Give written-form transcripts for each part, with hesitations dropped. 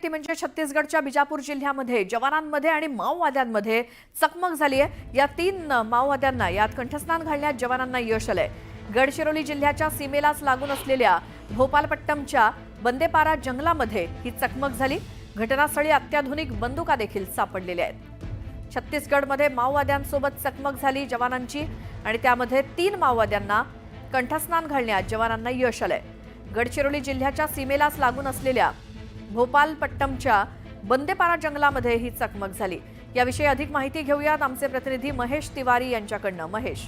ती म्हणजे छत्तीसगडच्या बिजापूर जिल्ह्यामध्ये जवानांमध्ये आणि माओवाद्यांमध्ये चकमक झाली आहे। या 3 माओवाद्यांना यात कंठस्नान घालण्यात जवानांना यश आलंय। गडचिरोली जिल्ह्याच्या सीमेलाच लागून असलेल्या भोपालपट्टमच्या बंदेपारा जंगलामध्ये ही चकमक झाली। घटनास्थळी अत्याधुनिक बंदुका देखील सापडलेल्या आहेत। छत्तीसगडमध्ये माओवाद्यांसोबत चकमक झाली जवानांची आणि त्यामध्ये 3 माओवाद्यांना कंठस्नान घालण्यात जवानांना यश आलंय। गडचिरोली जिल्ह्याच्या सीमेलाच लागून असलेल्या भोपालपट्टमच्या बंदेपारा जंगलामध्ये ही चकमक झाली। याविषयी अधिक माहिती घेऊयात आमचे प्रतिनिधी महेश तिवारी यांच्याकडनं। महेश,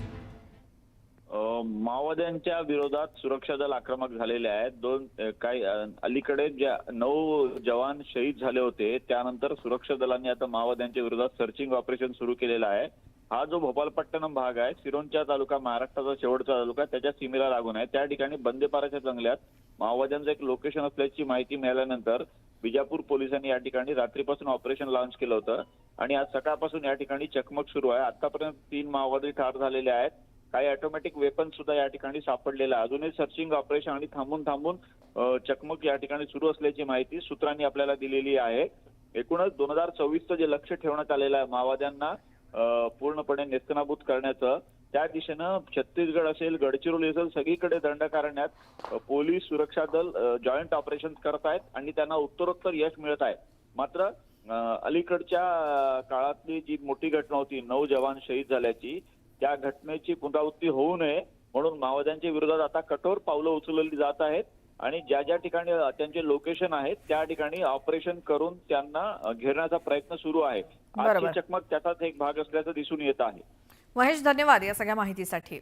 माओवाद्यांच्या विरोधात सुरक्षा दल आक्रमक झालेले आहेत। काही अलीकडे 9 जवान शहीद झाले होते, त्यानंतर सुरक्षा दलांनी आता माओवाद्यांच्या विरोधात सर्चिंग ऑपरेशन सुरू केलेलं आहे। हा जो भोपालपट्टणम भाग आहे, सिरोंचा तालुका, महाराष्ट्राचा शेवटचा तालुका, त्याच्या सीमेला लागून आहे। त्या ठिकाणी बंदेपाराच्या जंगलात माओवाद्यांचं एक लोकेशन असल्याची माहिती मिळाल्यानंतर बिजापूर पोलिसांनी या ठिकाणी रात्रीपासून ऑपरेशन लॉन्च केलं होतं आणि आज सकाळपासून या ठिकाणी चकमक सुरू आहे। आतापर्यंत 3 माओवादी ठार झालेले आहेत। काही ऑटोमॅटिक वेपन सुद्धा या ठिकाणी सापडलेला आहे। अजूनही सर्चिंग ऑपरेशन आणि थांबून चकमक या ठिकाणी सुरू असल्याची माहिती सूत्रांनी आपल्याला दिलेली आहे। एकूणच 2024चं जे लक्ष ठेवण्यात आलेलं आहे माओवाद्यांना पूर्णपणे नेस्तनाबूत करण्याचं, त्या दिशेनं छत्तीसगड असेल, गडचिरोली असेल, सगळीकडे दंड करण्यात पोलीस, सुरक्षा दल जॉईंट ऑपरेशन करत आहेत आणि त्यांना उत्तरोत्तर यश मिळत आहे। मात्र अलीकडच्या काळातली जी मोठी घटना होती 9 जवान शहीद झाल्याची, त्या घटनेची पुनरावृत्ती होऊ नये म्हणून माओवाद्यांच्या विरोधात आता कठोर पावलं उचलली जात आहेत आणि ज्या ठिकाणी त्यांचे लोकेशन आहेत त्या ठिकाणी ऑपरेशन करून त्यांना घेरण्याचा प्रयत्न सुरू आहे। आजची चकमक त्याचाच एक भाग असल्याचं दिसून येत आहे। महेश, धन्यवाद या सगळ्या माहितीसाठी।